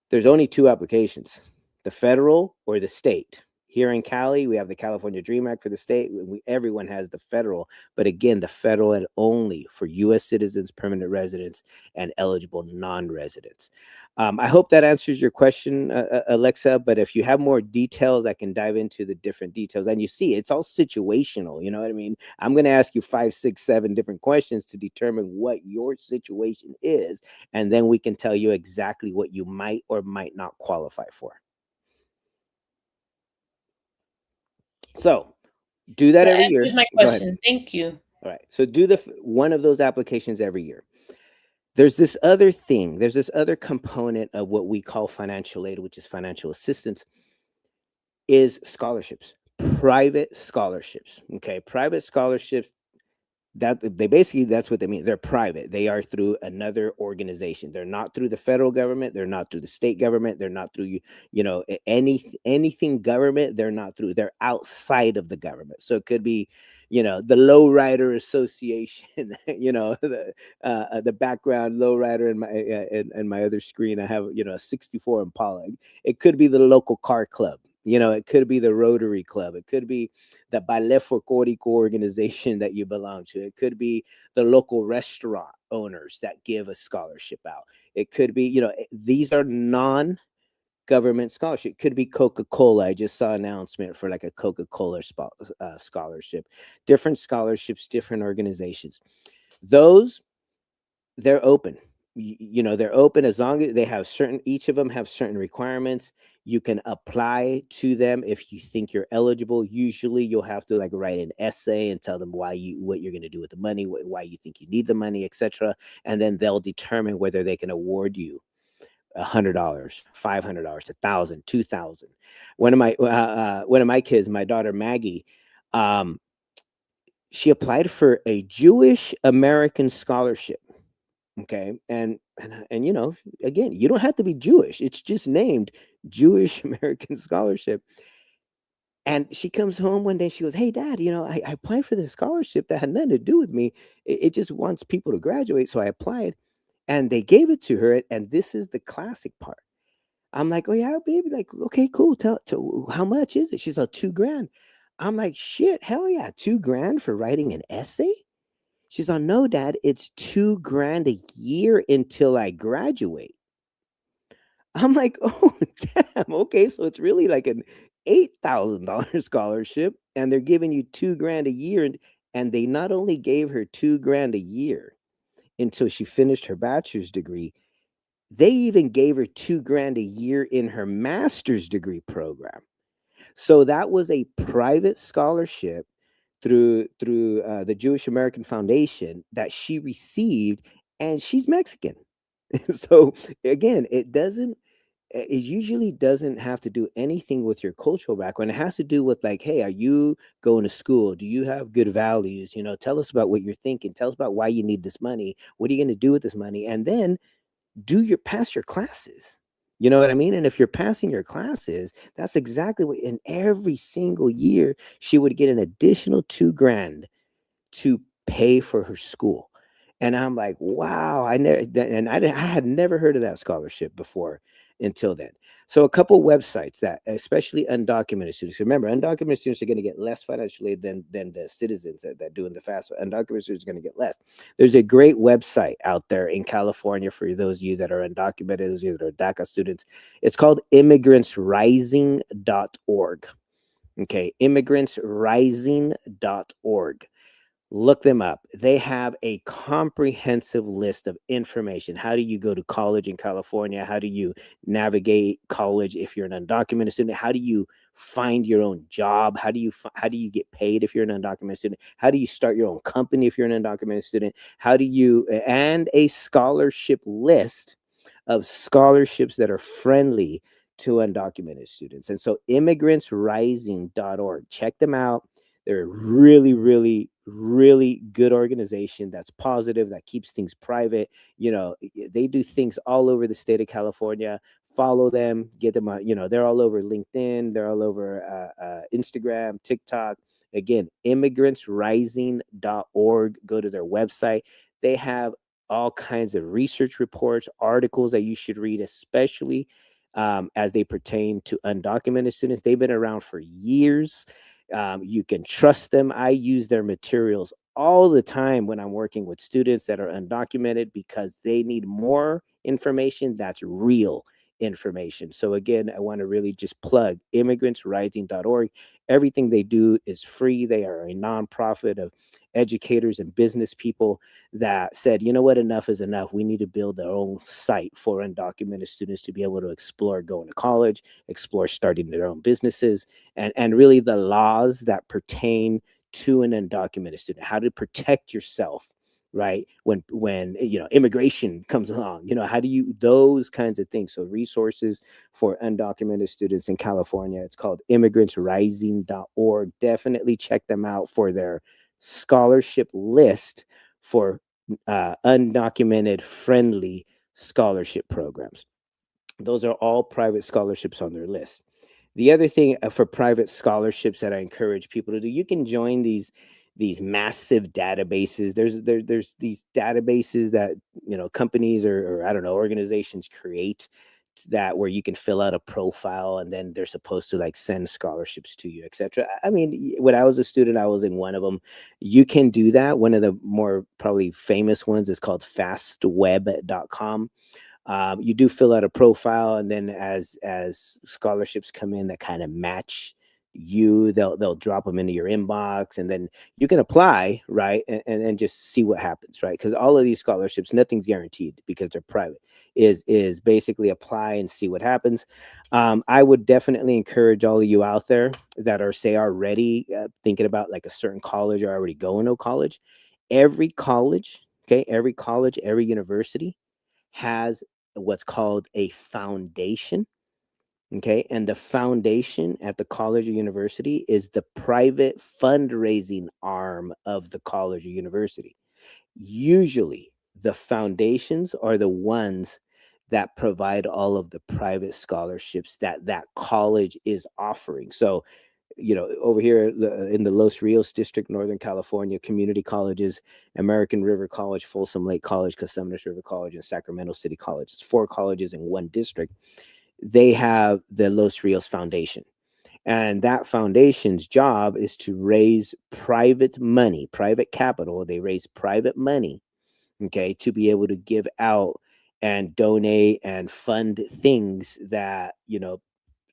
there's only two applications, the federal or the state. Here in Cali, we have the California Dream Act for the state. Everyone has the federal, but again, the federal and only for U.S. citizens, permanent residents, and eligible non-residents. I hope that answers your question, Alexa. But if you have more details, I can dive into the different details. And you see, it's all situational. You know what I mean? I'm going to ask you 5, 6, 7 different questions to determine what your situation is, and then we can tell you exactly what you might or might not qualify for. So do that That every year. answers my Go ahead. question. Thank you. All right. So do one of those applications every year. There's this other thing. There's this other component of what we call financial aid, which is financial assistance, is scholarships, private scholarships. Okay. Private scholarships, that they basically, that's what they mean. They're private. They are through another organization. They're not through the federal government. They're not through the state government. They're not through anything government. They're not through. They're outside of the government. So it could be, the Lowrider Association. The background lowrider in my in my other screen. I have a 64 Impala. It could be the local car club. It could be the Rotary Club. It could be the Ballet Folklorico organization that you belong to. It could be the local restaurant owners that give a scholarship out. It could be, these are non-government scholarship. It could be Coca-Cola. I just saw an announcement for like a Coca-Cola scholarship. Different scholarships, different organizations. Those, they're open. They're open as long as they have each of them have certain requirements. You can apply to them if you think you're eligible. Usually you'll have to like write an essay and tell them what you're going to do with the money, why you think you need the money, etc. And then they'll determine whether they can award you $100, $500, $1,000, $2,000. One of my kids, my daughter Maggie, she applied for a Jewish American scholarship. Okay. And again, you don't have to be Jewish. It's just named Jewish American Scholarship. And she comes home one day, she goes, "Hey Dad, I applied for this scholarship that had nothing to do with me. It just wants people to graduate. So I applied and they gave it to her. And this is the classic part. I'm like, "Oh yeah, baby." Like, "Okay, cool. Tell how much is it?" She's like, $2,000. I'm like, "Shit, hell yeah, $2,000 for writing an essay?" She's on, "No, Dad, it's $2,000 a year until I graduate." I'm like, "Oh, damn. Okay, so it's really like an $8,000 scholarship, and they're giving you $2,000 a year." And they not only gave her $2,000 a year until she finished her bachelor's degree, they even gave her $2,000 a year in her master's degree program. So that was a private scholarship through the Jewish American Foundation that she received, and she's Mexican. So again, it usually doesn't have to do anything with your cultural background. It has to do with like, hey, are you going to school? Do you have good values? Tell us about what you're thinking. Tell us about why you need this money. What are you going to do with this money? And then pass your classes. You know what I mean? And if you're passing your classes, that's exactly what, in every single year, she would get an additional $2,000 to pay for her school. And I'm like, wow, I had never heard of that scholarship before until then. So a couple websites that, especially undocumented students, remember, undocumented students are going to get less financial aid than the citizens that doing the FAFSA. Undocumented students are going to get less. There's a great website out there in California for those of you that are undocumented, those of you that are DACA students. It's called immigrantsrising.org. Okay, immigrantsrising.org. Look them up. They have a comprehensive list of information. How do you go to college in California? How do you navigate college if you're an undocumented student? How do you find your own job? How do you get paid if you're an undocumented student? How do you start your own company if you're an undocumented student? And a scholarship list of scholarships that are friendly to undocumented students. And so immigrantsrising.org, check them out. They're a really, really, really good organization that's positive, that keeps things private. They do things all over the state of California. Follow them, get them on, they're all over LinkedIn, they're all over Instagram, TikTok. Again, immigrantsrising.org. Go to their website. They have all kinds of research reports, articles that you should read, especially as they pertain to undocumented students. They've been around for years. You can trust them. I use their materials all the time when I'm working with students that are undocumented because they need more information that's real information. So again, I want to really just plug immigrantsrising.org. Everything they do is free. They are a nonprofit of educators and business people that said, you know what, enough is enough. We need to build our own site for undocumented students to be able to explore going to college, explore starting their own businesses, and really the laws that pertain to an undocumented student, how to protect yourself, right? When immigration comes along, how do you, those kinds of things. So resources for undocumented students in California, it's called immigrantsrising.org. Definitely check them out for their scholarship list for undocumented friendly scholarship programs. Those are all private scholarships on their list. The other thing for private scholarships that I encourage people to do, you can join these massive databases. There's these databases that companies or I don't know, organizations create, that where you can fill out a profile and then they're supposed to like send scholarships to you, etc. I mean, when I was a student, I was in one of them. You can do that. One of the more probably famous ones is called fastweb.com. You do fill out a profile, and then as scholarships come in that kind of match you, they'll drop them into your inbox, and then you can apply, right, and just see what happens, right? Because all of these scholarships, nothing's guaranteed because they're private. Is basically apply and see what happens. I would definitely encourage all of you out there that are say already thinking about like a certain college or already going to college. Every college, okay, every university has what's called a foundation. Okay. And the foundation at the college or university is the private fundraising arm of the college or university. Usually, the foundations are the ones that provide all of the private scholarships that that college is offering. So, over here in the Los Rios district, Northern California, community colleges, American River College, Folsom Lake College, Cosumnes River College, and Sacramento City College. It's 4 colleges in one district. They have the Los Rios Foundation. And that foundation's job is to raise private money, private capital. They raise private money, okay, to be able to give out and donate and fund things that,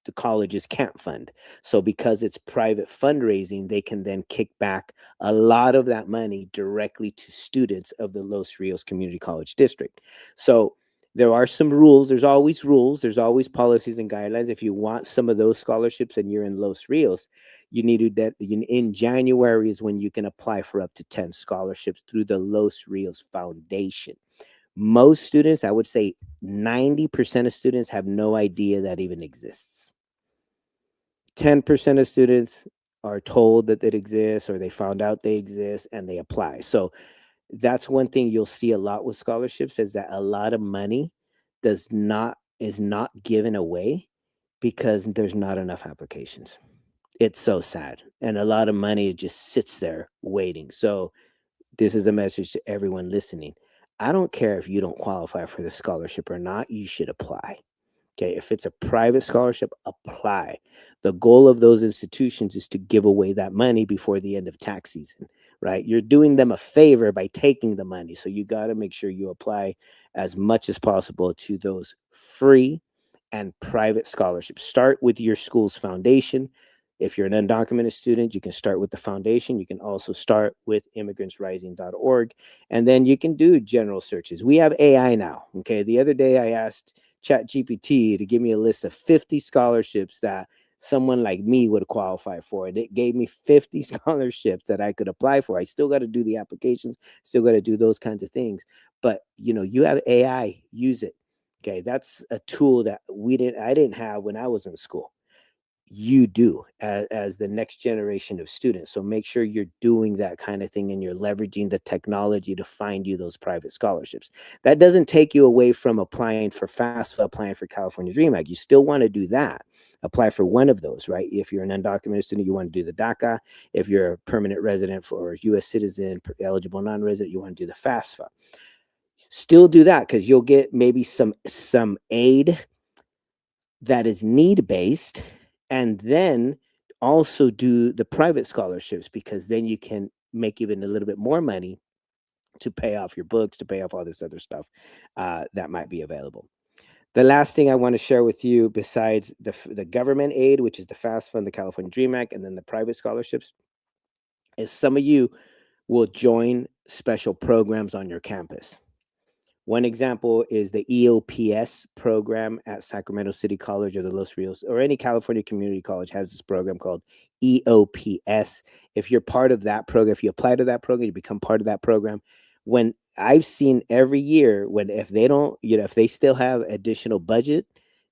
the colleges can't fund. So because it's private fundraising, they can then kick back a lot of that money directly to students of the Los Rios Community College District. So there are some rules. There's always rules. There's always policies and guidelines. If you want some of those scholarships and you're in Los Rios, you need to that in January is when you can apply for up to 10 scholarships through the Los Rios Foundation. Most students, I would say 90% of students have no idea that even exists. 10% of students are told that it exists or they found out they exist and they apply. So that's one thing you'll see a lot with scholarships is that a lot of money is not given away because there's not enough applications. It's so sad. And a lot of money just sits there waiting. So this is a message to everyone listening. I don't care if you don't qualify for the scholarship or not, you should apply. Okay, if it's a private scholarship, apply. The goal of those institutions is to give away that money before the end of tax season, right? You're doing them a favor by taking the money. So you got to make sure you apply as much as possible to those free and private scholarships. Start with your school's foundation. If you're an undocumented student, you can start with the foundation. You can also start with immigrantsrising.org. And then you can do general searches. We have AI now. Okay. The other day I asked ChatGPT to give me a list of 50 scholarships that someone like me would qualify for. And it gave me 50 scholarships that I could apply for. I still got to do the applications, still got to do those kinds of things. But you have AI, use it. Okay. That's a tool that I didn't have when I was in school. You do as the next generation of students. So make sure you're doing that kind of thing and you're leveraging the technology to find you those private scholarships. That doesn't take you away from applying for FAFSA, applying for California Dream Act. You still want to do that. Apply for one of those, right? If you're an undocumented student, you want to do the DACA. If you're a permanent resident or U.S. citizen, eligible non-resident, you want to do the FAFSA. Still do that because you'll get maybe some aid that is need based, and then also do the private scholarships, because then you can make even a little bit more money to pay off your books, to pay off all this other stuff that might be available. The last thing I want to share with you, besides the government aid, which is the FAST Fund, the California Dream Act, and then the private scholarships, is some of you will join special programs on your campus. One example is the EOPS program at Sacramento City College or the Los Rios, or any California community college has this program called EOPS. If you're part of that program, if you apply to that program, you become part of that program. When I've seen every year, when if they don't, if they still have additional budget,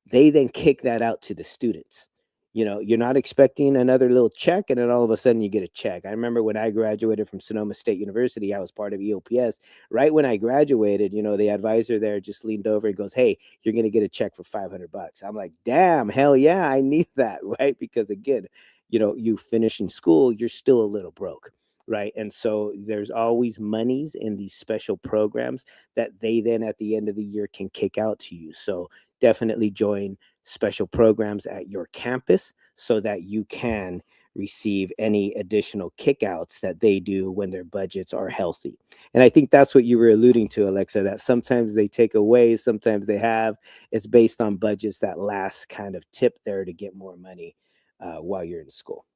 they then kick that out to the students. You're not expecting another little check, and then all of a sudden you get a check. I remember when I graduated from Sonoma State University, I was part of EOPS. Right when I graduated, the advisor there just leaned over and goes, "Hey, you're going to get a check for $500." I'm like, "Damn, hell yeah, I need that." Right? Because again, you finishing school, you're still a little broke. Right. And so there's always monies in these special programs that they then at the end of the year can kick out to you. So definitely join special programs at your campus so that you can receive any additional kickouts that they do when their budgets are healthy. And I think that's what you were alluding to, Alexa, that sometimes they take away, sometimes they have. It's based on budgets, that last kind of tip there to get more money while you're in school.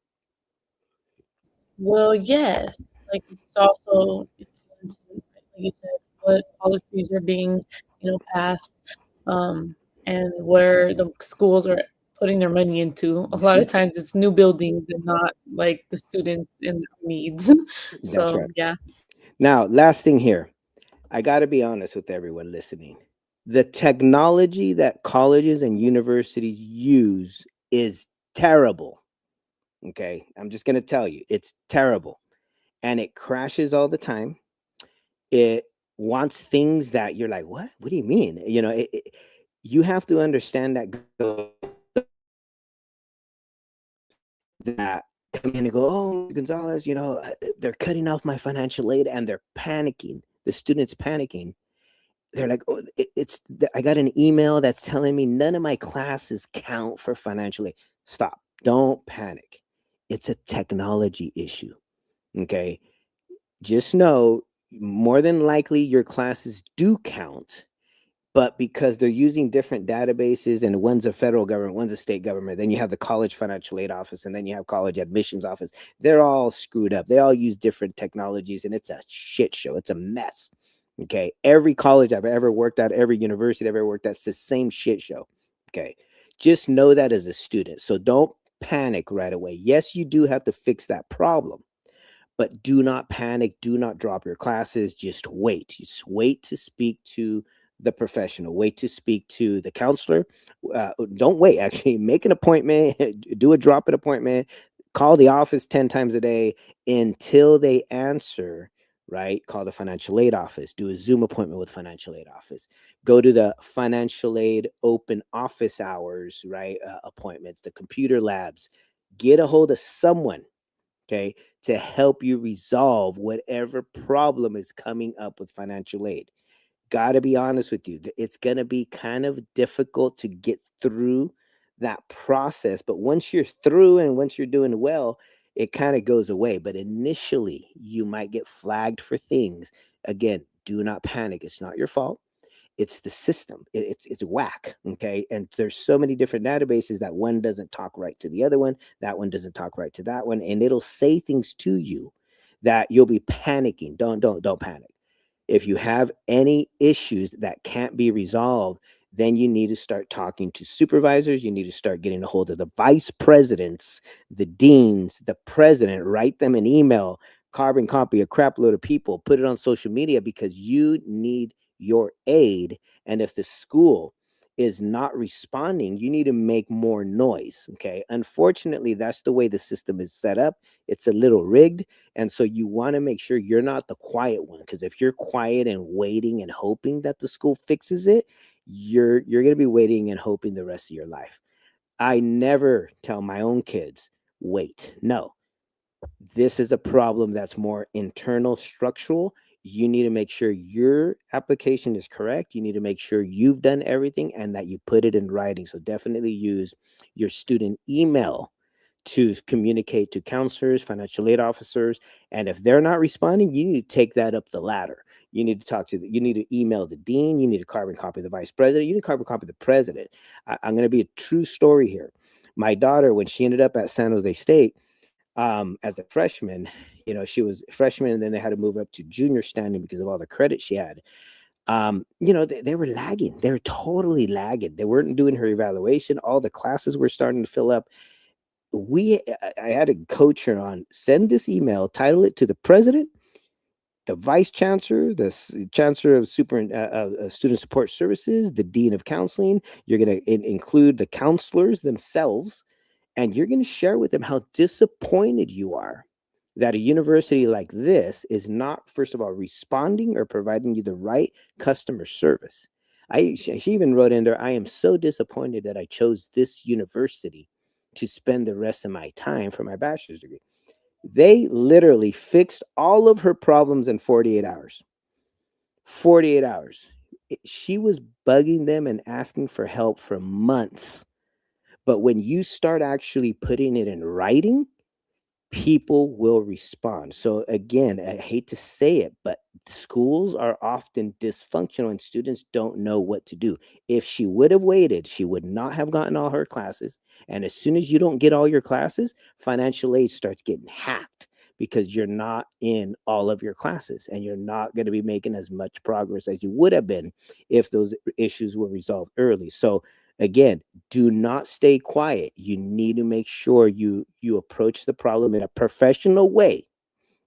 Well, yes. Like, it's also influencing, like you said, what policies are being, passed, and where the schools are putting their money into. A lot of times it's new buildings and not, like, the students and their needs. That's So, right. yeah. Now, last thing here, I got to be honest with everyone listening. The technology that colleges and universities use is terrible. Okay. I'm just going to tell you, it's terrible, and it crashes all the time. It wants things that you're like, what? What do you mean? You have to understand that come in and go, "Oh, Gonzalez, they're cutting off my financial aid," and they're panicking. The students panicking. They're like, "Oh, I got an email that's telling me none of my classes count for financial aid." Stop. Don't panic. It's a technology issue. Okay. Just know, more than likely your classes do count, but because they're using different databases, and one's a federal government, one's a state government, then you have the college financial aid office, and then you have college admissions office. They're all screwed up. They all use different technologies, and it's a shit show. It's a mess. Okay. Every college I've ever worked at, every university I've ever worked at, it's the same shit show. Okay. Just know that as a student. So don't panic right away. Yes, you do have to fix that problem, but do not panic. Do not drop your classes. Just wait. Just wait to speak to the professional. Wait to speak to the counselor. Don't wait. Actually, make an appointment. Do a drop-in appointment. Call the office 10 times a day until they answer. Right? Call the financial aid office. Do a Zoom appointment with financial aid office. Go to the financial aid open office hours. Right? Appointments. The computer labs. Get a hold of someone. Okay, to help you resolve whatever problem is coming up with financial aid. Got to be honest with you, it's going to be kind of difficult to get through that process, but once you're through and once you're doing well, it kind of goes away. But initially, you might get flagged for things. Again, do not panic. It's not your fault. It's the system. It's whack. Okay. And there's so many different databases that one doesn't talk right to the other one. That one doesn't talk right to that one. And it'll say things to you that you'll be panicking. Don't panic. If you have any issues that can't be resolved, then you need to start talking to supervisors. You need to start getting a hold of the vice presidents, the deans, the president. Write them an email, carbon copy a crap load of people, put it on social media, because you need your aid. And if the school is not responding, you need to make more noise. Okay. Unfortunately, that's the way the system is set up. It's a little rigged. And so you want to make sure you're not the quiet one, because if you're quiet and waiting and hoping that the school fixes it, you're going to be waiting and hoping the rest of your life. I never tell my own kids, wait. No, this is a problem that's more internal, structural. You need to make sure your application is correct. You need to make sure you've done everything and that you put it in writing. So definitely use your student email to communicate to counselors, financial aid officers. And if they're not responding, you need to take that up the ladder. You need to you need to email the dean. You need to carbon copy the vice president. You need to carbon copy the president. I'm going to be a true story here. My daughter, when she ended up at San Jose State, as a freshman, she was a freshman and then they had to move up to junior standing because of all the credit she had. They were lagging. They were totally lagging. They weren't doing her evaluation. All the classes were starting to fill up. I had to coach her on, send this email, title it to the president, the vice chancellor, the chancellor of student support services, the dean of counseling. You're going to include the counselors themselves, and you're going to share with them how disappointed you are that a university like this is not, first of all, responding or providing you the right customer service. She even wrote in there, I am so disappointed that I chose this university to spend the rest of my time for my bachelor's degree. They literally fixed all of her problems in 48 hours. 48 hours. She was bugging them and asking for help for months. But when you start actually putting it in writing, people will respond. So again, I hate to say it, but schools are often dysfunctional and students don't know what to do. If she would have waited, she would not have gotten all her classes. And as soon as you don't get all your classes, financial aid starts getting hacked because you're not in all of your classes and you're not going to be making as much progress as you would have been if those issues were resolved early. So again, do not stay quiet. You need to make sure you approach the problem in a professional way.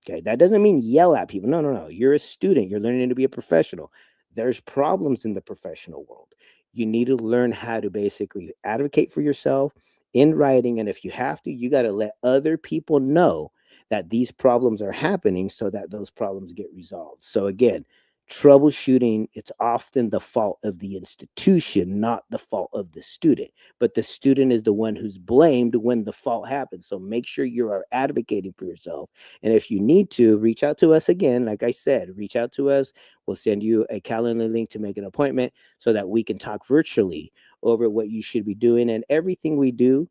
Okay, that doesn't mean yell at people. No. You're a student. You're learning to be a professional. There's problems in the professional world. You need to learn how to basically advocate for yourself in writing. And if you have to, you got to let other people know that these problems are happening so that those problems get resolved. So again, troubleshooting, it's often the fault of the institution, not the fault of the student, but the student is the one who's blamed when the fault happens. So make sure you are advocating for yourself. And if you need to, reach out to us again. Like I said, reach out to us. We'll send you a calendar link to make an appointment so that we can talk virtually over what you should be doing. And everything we do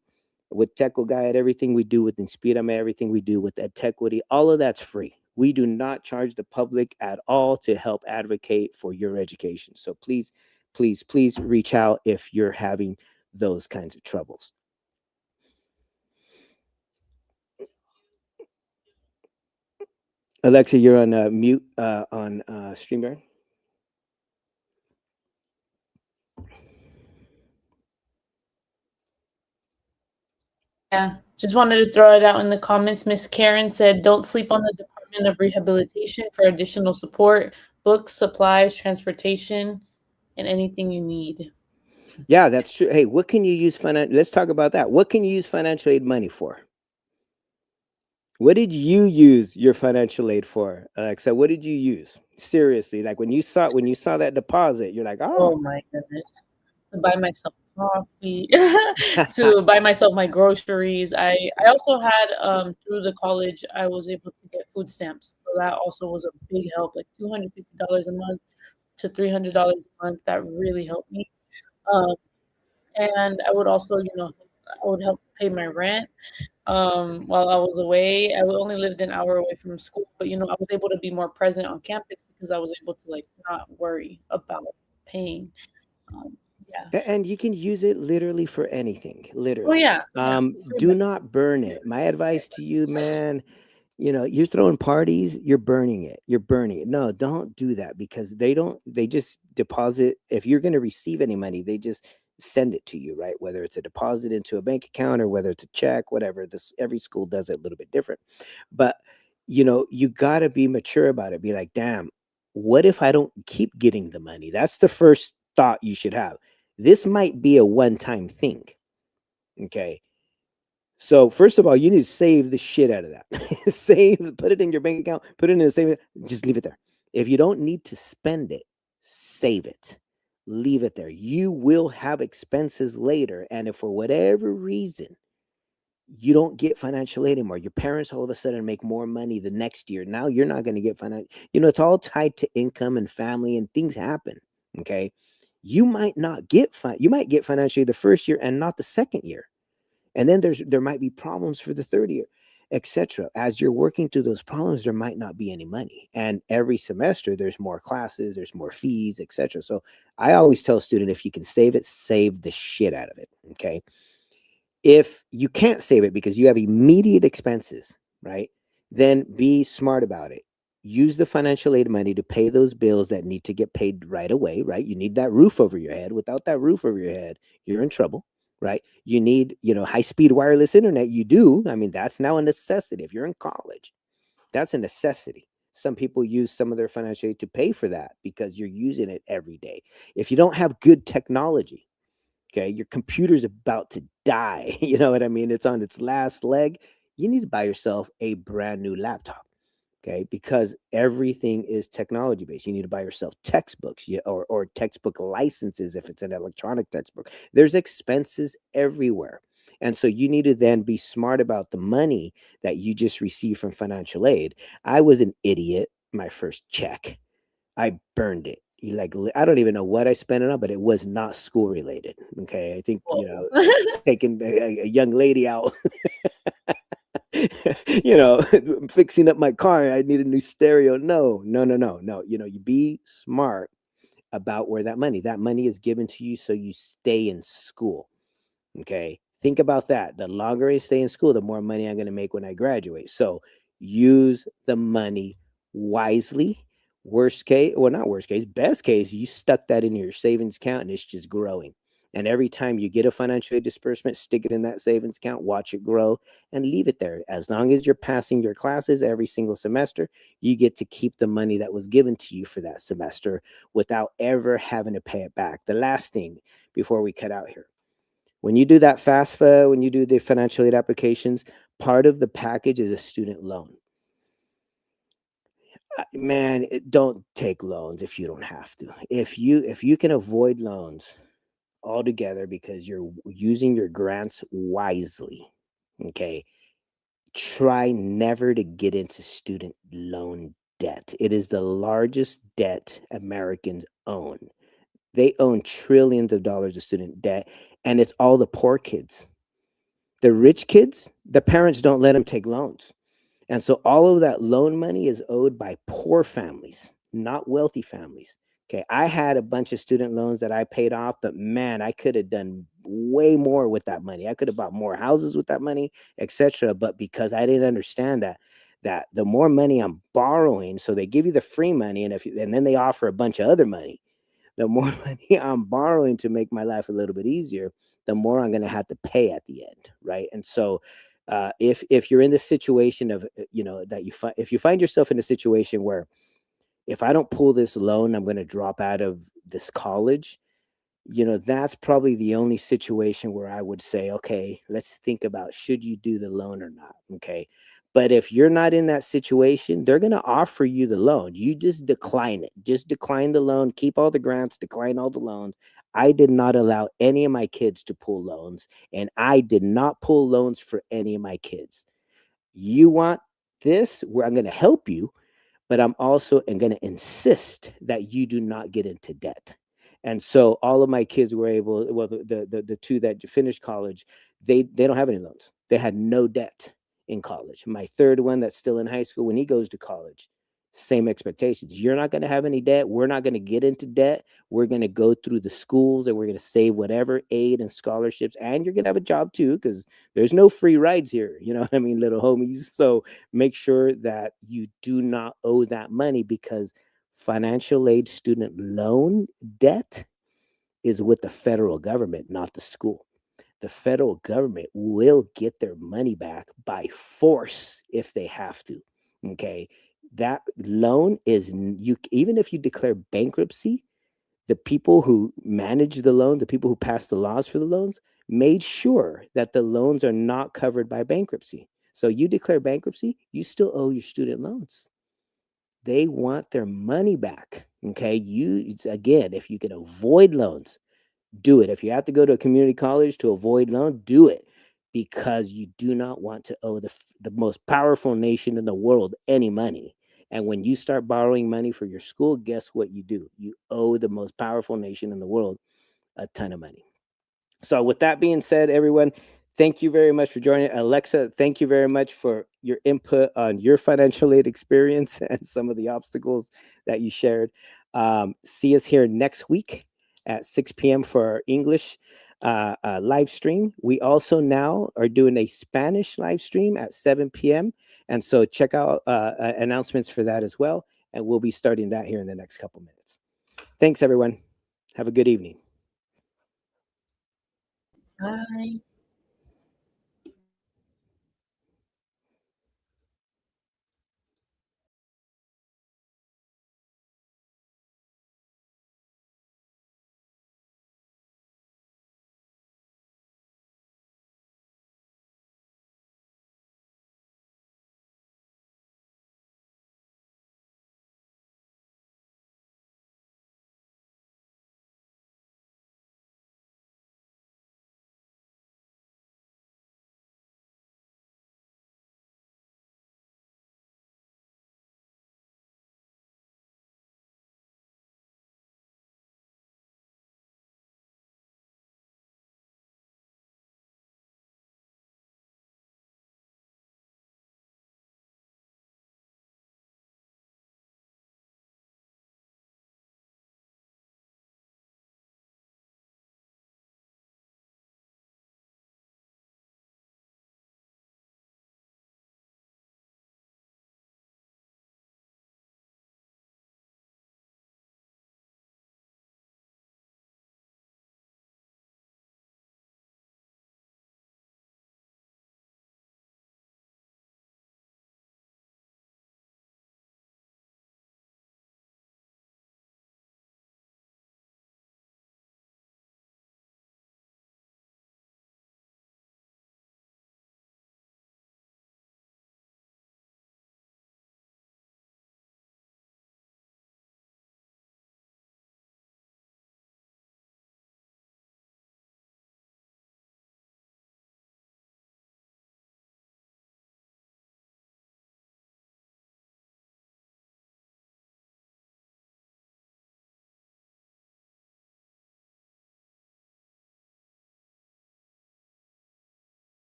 with Techo Guide, everything we do with Inspirame, everything we do with EdTechity, all of that's free. We do not charge the public at all to help advocate for your education. So please reach out if you're having those kinds of troubles. Alexa, you're on mute on StreamYard. Yeah, just wanted to throw it out in the comments. Miss Karen said, don't sleep on the Department of Rehabilitation for additional support, books, supplies, transportation, and anything you need. Yeah, that's true. Hey, what can you use let's talk about that. What can you use financial aid money for? What did you use your financial aid for, Alexa? What did you use? Seriously, like when you saw that deposit, you're like, Oh my goodness. To buy myself coffee, to buy myself my groceries. I also had through the college, I was able to get food stamps. So that also was a big help, like $250 a month to $300 a month. That really helped me. And I would also, I would help pay my rent while I was away. I only lived an hour away from school, but I was able to be more present on campus because I was able to not worry about paying. Yeah. And you can use it literally for anything. Oh Literally. yeah. Do not burn it. My advice to you, man, you're throwing parties, you're burning it. You're burning it. No, don't do that because they just deposit. If you're going to receive any money, they just send it to you, right? Whether it's a deposit into a bank account or whether it's a check, whatever. Every school does it a little bit different. But you got to be mature about it. Be like, damn, what if I don't keep getting the money? That's the first thought you should have. This might be a one-time thing. Okay. So first of all, you need to save the shit out of that. Put it in your bank account, put it in the savings, just leave it there. If you don't need to spend it, save it. Leave it there. You will have expenses later. And if for whatever reason you don't get financial aid anymore. Your parents all of a sudden make more money the next year. Now you're not going to get financial. It's all tied to income and family, and things happen. Okay. You might not get you might get financially the first year and not the second year. And then there might be problems for the third year, etc. As you're working through those problems, there might not be any money. And every semester there's more classes, there's more fees, etc. So I always tell a student, if you can save it, save the shit out of it. Okay. If you can't save it because you have immediate expenses, right? Then be smart about it. Use the financial aid money to pay those bills that need to get paid right away, right? You need that roof over your head. Without that roof over your head, you're in trouble, right? You need, high speed wireless internet. You do. I mean, that's now a necessity. If you're in college, that's a necessity. Some people use some of their financial aid to pay for that because you're using it every day. If you don't have good technology, okay, your computer's about to die. You know what I mean? It's on its last leg. You need to buy yourself a brand new laptop. Okay, because everything is technology based. You need to buy yourself textbooks, or textbook licenses if it's an electronic textbook. There's expenses everywhere. And so you need to then be smart about the money that you just received from financial aid. I was an idiot. My first check, I burned it. Like, I don't even know what I spent it on, but it was not school related. Okay, I think Whoa. taking a young lady out, you know, fixing up my car. I need a new stereo. No, no, no, no, no. You be smart about where that money is given to you so you stay in school. Okay. Think about that. The longer I stay in school, the more money I'm going to make when I graduate. So use the money wisely. Worst case, well, not worst case, best case, you stuck that in your savings account and it's just growing. And every time you get a financial aid disbursement, stick it in that savings account, watch it grow, and leave it there. As long as you're passing your classes every single semester, you get to keep the money that was given to you for that semester without ever having to pay it back. The last thing before we cut out here, when you do that FAFSA, when you do the financial aid applications, part of the package is a student loan. Man, don't take loans if you don't have to. If you can avoid loans altogether because you're using your grants wisely, okay, try never to get into student loan debt. It is the largest debt Americans own. They own trillions of dollars of student debt, and it's all the poor kids. The rich kids, the parents don't let them take loans. And so all of that loan money is owed by poor families, not wealthy families. Okay. I had a bunch of student loans that I paid off, but man, I could have done way more with that money. I could have bought more houses with that money, etc. But because I didn't understand that the more money I'm borrowing, so they give you the free money, and then they offer a bunch of other money. The more money I'm borrowing to make my life a little bit easier, the more I'm going to have to pay at the end, right? And so, if you're in this situation of that if you find yourself in a situation where, if I don't pull this loan, I'm going to drop out of this college, that's probably the only situation where I would say, okay, let's think about, should you do the loan or not? Okay. But if you're not in that situation, they're going to offer you the loan. You just decline it. Just decline the loan, keep all the grants, decline all the loans. I did not allow any of my kids to pull loans, and I did not pull loans for any of my kids. You want this, where I'm going to help you, but I'm also going to insist that you do not get into debt. And so all of my kids were able, well, the two that finished college, they don't have any loans. They had no debt in college. My third one that's still in high school, when he goes to college, same expectations. You're not going to have any debt. We're not going to get into debt. We're going to go through the schools, and we're going to save whatever aid and scholarships. And you're going to have a job too, because there's no free rides here. You know what I mean, little homies? So make sure that you do not owe that money, because financial aid student loan debt is with the federal government, not the school. The federal government will get their money back by force if they have to. Okay. That loan is, you, even if you declare bankruptcy, the people who manage the loan, the people who pass the laws for the loans, made sure that the loans are not covered by bankruptcy. So you declare bankruptcy, you still owe your student loans. They want their money back. Okay. Again, if you can avoid loans, do it. If you have to go to a community college to avoid loans, do it. because you do not want to owe the most powerful nation in the world any money. And when you start borrowing money for your school, guess what you do? You owe the most powerful nation in the world a ton of money. So with that being said, everyone, thank you very much for joining. Alexa, thank you very much for your input on your financial aid experience and some of the obstacles that you shared. See us here next week at 6 p.m. for our English live stream. We also now are doing a Spanish live stream at 7 p.m. And so check out announcements for that as well. And we'll be starting that here in the next couple minutes. Thanks, everyone. Have a good evening. Bye.